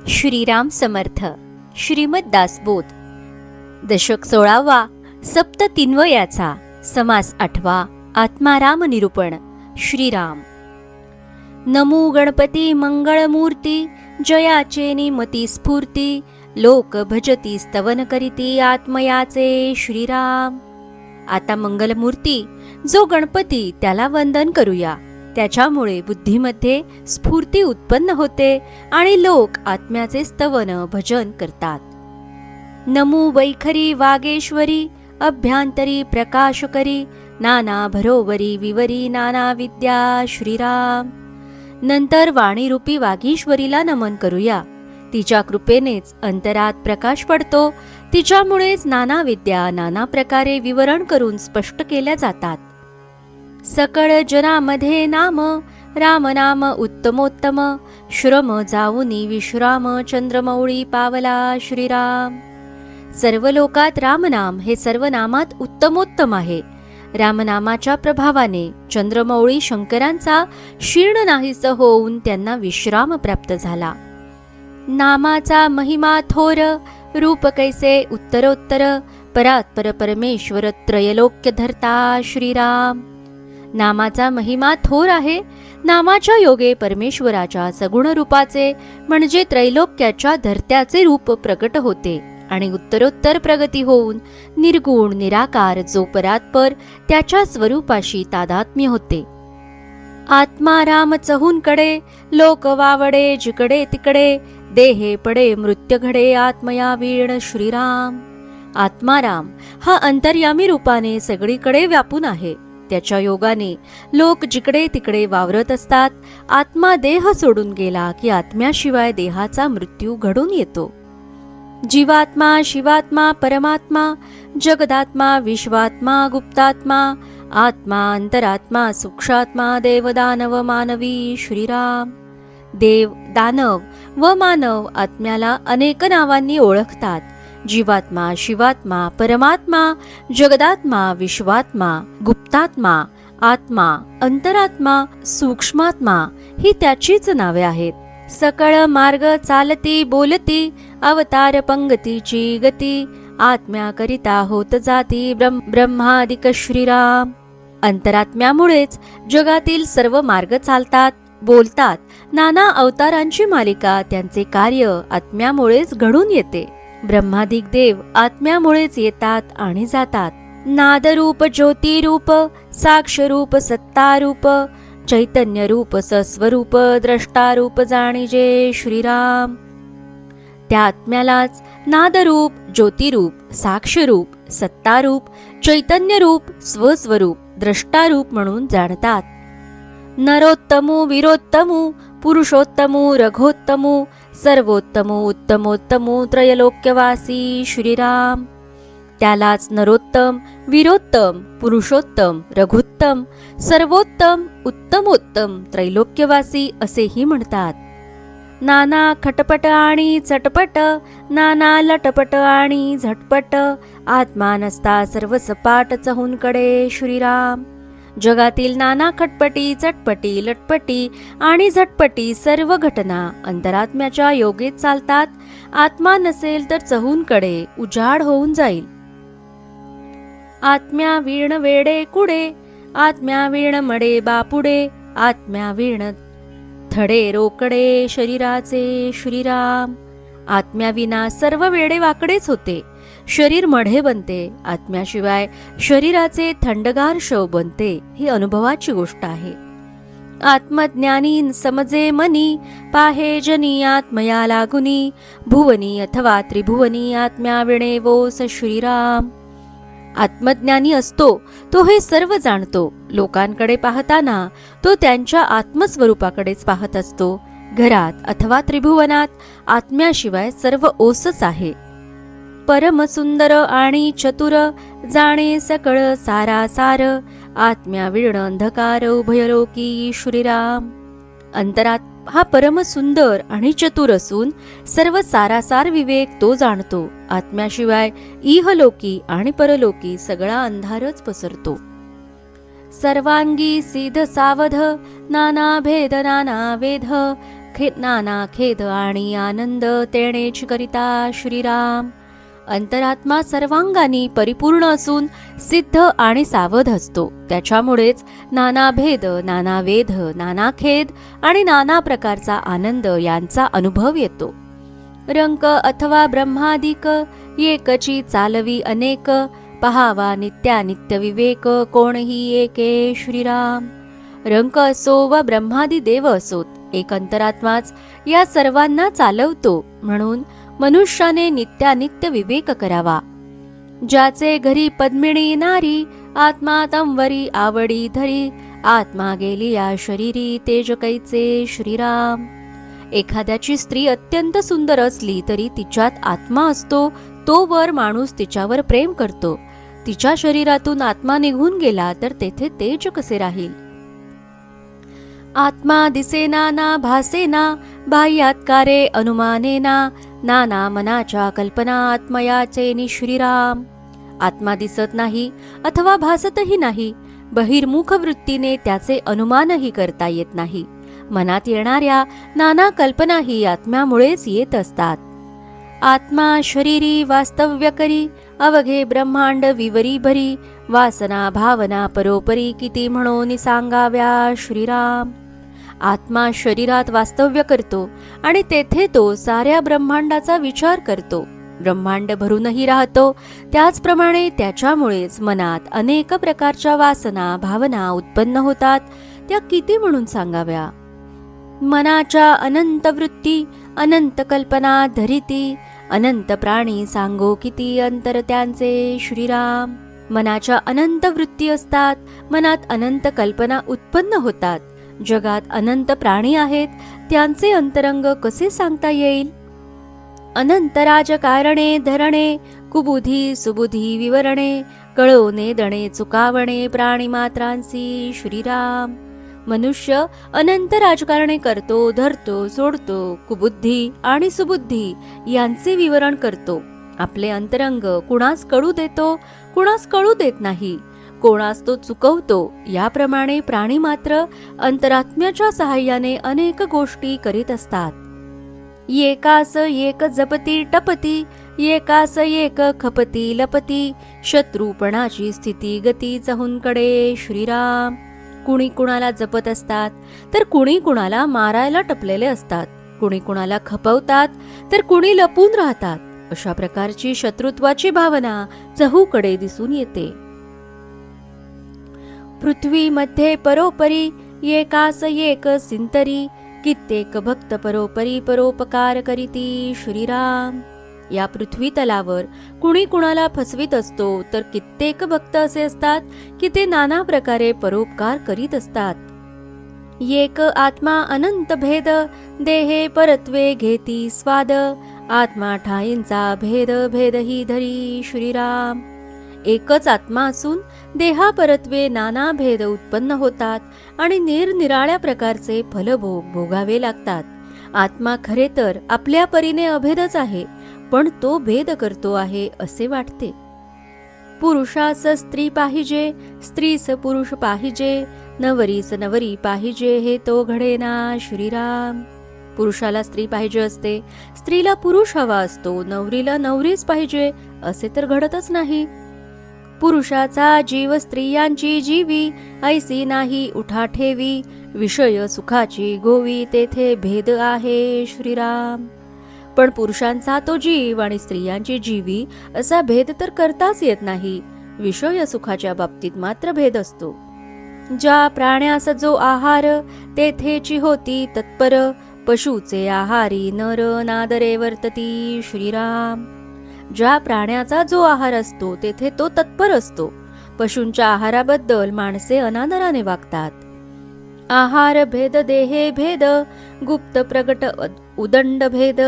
श्रीराम समर्थ. श्रीमद दासबोध. दशक 16वा. सप्त तिन्वयाचा. समास 8वा. आत्माराम निरूपण. श्रीराम. नमो गणपती मंगळमूर्ती, जयाचे निमती स्फूर्ती, लोक भजती स्तवन करीती आत्मयाचे श्रीराम. आता मंगलमूर्ती जो गणपती त्याला वंदन करूया. त्याच्यामुळे बुद्धीमध्ये स्फूर्ती उत्पन्न होते आणि लोक आत्म्याचे स्तवन भजन करतात. नमो वैखरी वागेश्वरी, अभ्यांतरी प्रकाशकरी, नाना भरोवरी विवरी नाना विद्या श्रीराम. नंतर वाणीरूपी वागीश्वरीला नमन करूया. तिच्या कृपेनेच अंतरात प्रकाश पडतो. तिच्यामुळेच नाना विद्या नाना प्रकारे विवरण करून स्पष्ट केल्या जातात. सकळ जनामध्ये नाम, राम नाम उत्तमोत्तम, श्रम जाऊनी विश्राम, चंद्रमौळी पावला श्रीराम. सर्व लोकात रामनाम हे सर्व नामात उत्तमोत्तम आहे. रामनामाच्या प्रभावाने चंद्रमौळी शंकरांचा शीर्ण नाहीस होऊन त्यांना विश्राम प्राप्त झाला. नामाचा महिमा थोर, रूप कैसे उत्तरोत्तर, परात्पर परमेश्वर त्रयलोक्य धरता श्रीराम. नामाचा महिमा थोर आहे. नामाच्या योगे परमेश्वराच्या सगुण रूपाचे म्हणजे त्रैलोक्याच्या धर्त्याचे रूप प्रकट होते आणि उत्तरोत्तर प्रगती होऊन निर्गुण निराकार जो परात्पर त्याच्या स्वरूपाशी तादात्म्य होते. आत्मा राम चहूंकडे, लोक वावडे जिकडे तिकडे, देहे पडे मृत्यू घडे आत्मया वीण श्रीराम. आत्माराम हा अंतर्यामी रूपाने सगळीकडे व्यापून आहे. त्याच्या योगाने लोक जिकडे तिकडे वावरत असतात. आत्मा देह सोडून गेला की आत्म्याशिवाय देहाचा मृत्यू घडून येतो. जीवात्मा शिवात्मा परमात्मा, जगदात्मा विश्वात्मा गुप्तात्मा, आत्मा अंतरात्मा सूक्ष्मात्मा, देवदानव मानवी श्रीराम. देव दानव व मानव आत्म्याला अनेक नावांनी ओळखतात. जीवात्मा शिवात्मा परमात्मा, जगदात्मा विश्वात्मा, गुप्तात्मा, आत्मा अंतरात्मा, सूक्ष्मात्मा ही त्याचीच नावे आहेत. सकळ मार्ग चालती बोलती, अवतार पंगतीची गती, आत्म्याकरिता होत जाती ब्रह्मादिक श्रीराम. अंतरात्म्यामुळेच जगातील सर्व मार्ग चालतात बोलतात. नाना अवतारांची मालिका त्यांचे कार्य आत्म्यामुळेच घडून येते. ब्रह्मादिक देव आत्म्यामुळेच येतात आणि जातात. नादरूप ज्योतिरूप, साक्षरूप सत्तारूप, चैतन्य रूप सस्वरूप, द्रष्टारूप जाणीजे श्रीराम. त्या आत्म्यालाच नादरूप ज्योतिरूप साक्षरूप सत्तारूप चैतन्यरूप स्वस्वरूप द्रष्टारूप म्हणून जाणतात. नरोत्तमो वीरोत्तमो, पुरुषोत्तमो रघोत्तमो, सर्वोत्तमो उत्तमोत्तमो, त्रयलोक्यवासी श्रीराम. त्यालाच नरोत्तम वीरोत्तम पुरुषोत्तम रघुत्तम सर्वोत्तम उत्तमोत्तम त्रैलोक्यवासी असेही म्हणतात. नाना खटपट आणि चटपट, नाना लटपट आणि झटपट, आत्मा नसता सर्व सपाट चहूंकडे श्रीराम. जगातील नाना खटपटी चटपटी लटपटी आणि झटपटी सर्व घटना अंतरात्म्याच्या योगेत चालतात. आत्मा नसेल तर चहूंकडे उजाड होऊन जाईल. आत्म्या वीण वेडे कुडे, आत्म्या वीण मडे बापुडे, आत्म्या वीण थडे रोकडे शरीराचे श्रीराम. आत्म्याविना सर्व वेडे वाकडेच होते. शरीर मढे बनते. आत्म्याशिवाय शरीराचे थंडगार शव बनते. ही अनुभवाची गोष्ट आहे. आत्मज्ञानी समजे मनी, पाहे जनी आत्मया लागुनी, भुवनी अथवा त्रिभुवनी आत्म्या विणे वोस श्रीराम. आत्मज्ञानी असतो तो हे सर्व जाणतो. लोकांकडे पाहताना तो त्यांच्या आत्मस्वरूपाकडेच पाहत असतो. घरात अथवा त्रिभुवनात आत्म्याशिवाय सर्व ओसच आहे. परम सुंदर आणि चतुर, जाणे सकळ सारासार, आत्म्या वीण अंधकार उभयलोकी श्रीराम. अंतरात हा परम सुंदर आणि चतुर असून सर्व सारासार विवेक तो जाणतो. आत्म्याशिवाय इहलोकी आणि परलोकी सगळा अंधारच पसरतो. सर्वांगी सिद्ध सावध, नाना भेद नाना वेध, नाना खेद आणि आनंद तेणेच करिता श्रीराम. अंतरात्मा सर्वांगानी परिपूर्ण असून सिद्ध आणि सावध असतो. त्याच्यामुळेच नाना भेद, नाना वेध, नाना खेद आणि नाना प्रकारचा आनंद यांचा अनुभव येतो. रंक अथवा ब्रह्मादिक एकची चालवी अनेक, पहावा नित्यानित्य विवेक कोणही एके श्रीराम. रंक असो वा ब्रह्मादी देव असोत, एक अंतरात्माच या सर्वांना चालवतो. म्हणून मनुष्याने नित्यानित्य विवेक करावा. ज्याचे घरी पद्मिणी नारी, आत्मा तंवरी आवडी धरी, आत्मा गेली या शरीरी तेज कैचे श्रीराम. एखाद्याची स्त्री अत्यंत सुंदर असली तरी तिच्यात आत्मा असतो, तो वर माणूस तिच्यावर प्रेम करतो. तिच्या शरीरातून आत्मा निघून गेला तर तेथे तेज कसे राहील. आत्मा दिसेना ना भासेना, बाह्यात्कारे अनुमानेना, नाना मनाच्या कल्पना आत्मयाचे नि श्रीराम. आत्मा दिसत नाही अथवा भासतही नाही. बहिर्मुख वृत्तीने त्याचे अनुमानही करता येत नाही. मनात येणाऱ्या नाना कल्पनाही आत्म्यामुळेच येत असतात. आत्मा शरीरी वास्तव्य करी, अवघे ब्रह्मांड विवरी भरी, वासना भावना परोपरी किती म्हणून सांगाव्या श्रीराम. आत्मा शरीरात वास्तव्य करतो आणि तेथे तो साऱ्या ब्रह्मांडाचा विचार करतो. ब्रह्मांड भरूनही राहतो. त्याचप्रमाणे त्याच्यामुळेच मनात अनेक प्रकारच्या वासना भावना उत्पन्न होतात. त्या किती म्हणून सांगाव्या. मनाच्या अनंत वृत्ती अनंत कल्पना धरिती, अनंत प्राणी सांगो किती अंतर त्यांचे श्रीराम. मनाच्या अनंत वृत्ती असतात. मनात अनंत कल्पना उत्पन्न होतात. जगात अनंत प्राणी आहेत. त्यांचे अंतरंग कसे सांगता येईल. अनंत राजकारणे धरणे, कुबुधी सुबुधी विवरणे, कळवणे दणे चुकावणे प्राणीमात्रांसी श्रीराम. मनुष्य अनंत राजकारणे करतो, धरतो, सोडतो, कुबुद्धी आणि सुबुद्धी यांचे विवरण करतो. आपले अंतरंग कुणास कळू देतो, कुणास कळू देत नाही, कोणास तो चुकवतो. याप्रमाणे प्राणी मात्र अंतरात्म्याच्या सहाय्याने अनेक गोष्टी करीत असतात. एकास एक जपती टपती, एकास एक खपती लपती, शत्रुपणाची स्थिती गती चहूंकडे श्रीराम. कुणी कुणाला जपत असतात तर कुणी कुणाला मारायला टपलेले असतात. कुणी कुणाला खपवतात तर कुणी लपून राहतात. अशा प्रकारची शत्रुत्वाची भावना चहूकडे दिसून येते. पृथ्वीमध्ये परोपरी, एकास एक सिंतरी, कित्येक भक्त परोपरी परोपकार करीती श्रीराम. या पृथ्वी तलावर कुणी कुणाला फसवीत असतो तर कित्येक भक्त असे असतात की ते नाना प्रकारे परोपकार करीत असतात. एक आत्मा अनंत भेद, देहे परत्वे घेती स्वाद, आत्मा ठाईंचा भेद भेदही धरी श्रीराम. एकच आत्मा असून देहा परत्वे नाना भेद उत्पन्न होतात आणि निरनिराळ्या प्रकारचे फलभोग भोगावे लागतात. आत्मा खरे तर आपल्या परीने अभेदच आहे, पण तो भेद करतो आहे असे वाटते. पुरुषास स्त्री पाहिजे, स्त्रीस पुरुष पाहिजे, नवरीस नवरी पाहिजे हे तो घडेना श्रीराम. पुरुषाला स्त्री पाहिजे असते, स्त्रीला पुरुष हवा असतो, नवरीला नवरीच पाहिजे असे तर घडतच नाही. पुरुषाचा जीव स्त्रियांची जीवी, ऐसी नाही उठा ठेवी, विषय सुखाची गोवी तेथे भेद आहे श्रीराम. पण पुरुषांचा तो जीव आणि स्त्रियांची जीवी असा भेद तर करताच येत नाही. विषय सुखाच्या बाबतीत मात्र भेद असतो. ज्या प्राण्यास जो आहार तेथेची होती तत्पर, पशुचे आहारी नर नादरे वर्तती श्रीराम. ज्या प्राण्याचा जो आहार असतो तेथे तो तत्पर असतो. पशूंच्या आहाराबद्दल माणसे अनादराने वागतात. आहार भेद देहे भेद, गुप्त प्रगट उदंड भेद,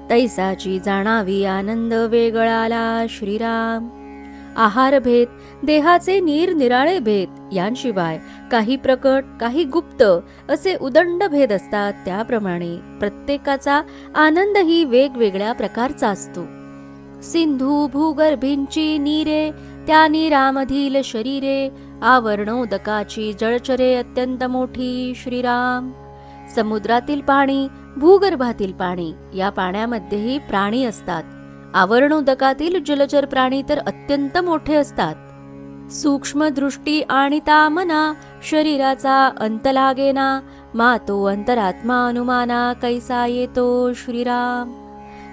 तैसाची जाणावी आनंद वेगळाला श्रीराम. आहार भेद, देहाचे निरनिराळे भेद यांशिवाय काही प्रकट काही गुप्त असे उदंड भेद असतात. त्याप्रमाणे प्रत्येकाचा आनंदही वेगवेगळ्या प्रकारचा असतो. सिंधू भूगर्भींची नीरे, त्या नीरामधील शरीरे, आवरणोदकाची जळचरे अत्यंत मोठी श्रीराम. समुद्रातील पाणी, भूगर्भातील पाणी या पाण्यामध्येही प्राणी असतात. आवरणोदकातील जलचर प्राणी तर अत्यंत मोठे असतात. सूक्ष्म दृष्टी आणि तामना, शरीराचा अंत लागेना, मातो अंतरात्मा अनुमाना, कैसा येतो श्रीराम.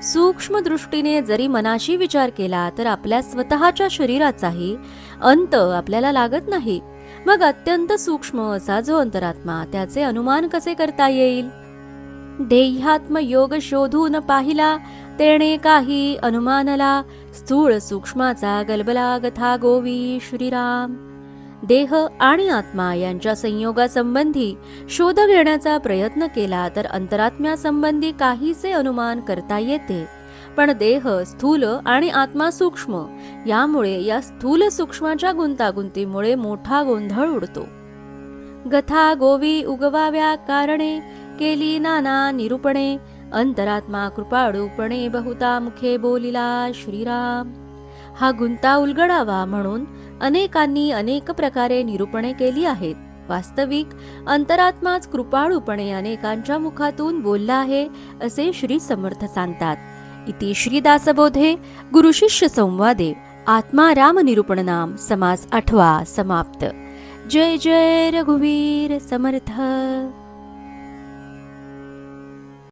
सूक्ष्म दृष्टीने जरी मनाशी विचार केला तर आपल्या स्वतःच्या शरीराचाही अंत आपल्याला लागत नाही. मग अत्यंत सूक्ष्म असा जो अंतरात्मा, त्याचे अनुमान कसे करता येईल? देह्यात्म योग शोधून पाहिला, तेणे काही अनुमानला, स्थूळ सूक्ष्माचा गलबला गथा गोवी श्रीराम. देह आणि आत्मा यांच्या संयोगासंबंधी शोध घेण्याचा प्रयत्न केला तर अंतरात्म्यासंबंधी काहीसे अनुमान करता येते. पण देह स्थूल आणि आत्मा सूक्ष्म, यामुळे या स्थूल सूक्ष्माच्या गुंतागुंतीमुळे मोठा गोंधळ उडतो. गथा गोवी उगवाव्या कारणे, केली नाना निरूपणे, अंतरात्मा कृपाळूपणे बहुता मुखे बोलिला श्रीराम. हा गुंता उलगडावा म्हणून अनेकांनी अनेक प्रकारे निरूपणे केली आहेत. वास्तविक अंतरात्माच कृपाळूपणे अनेकांच्या मुखातून बोलला आहे असे श्री समर्थ सांगतात. इति श्री दासबोधे गुरुशिष्य संवादे आत्मा राम निरूपण नाम समास 8 समाप्त. जय जय रघुवीर समर्थ.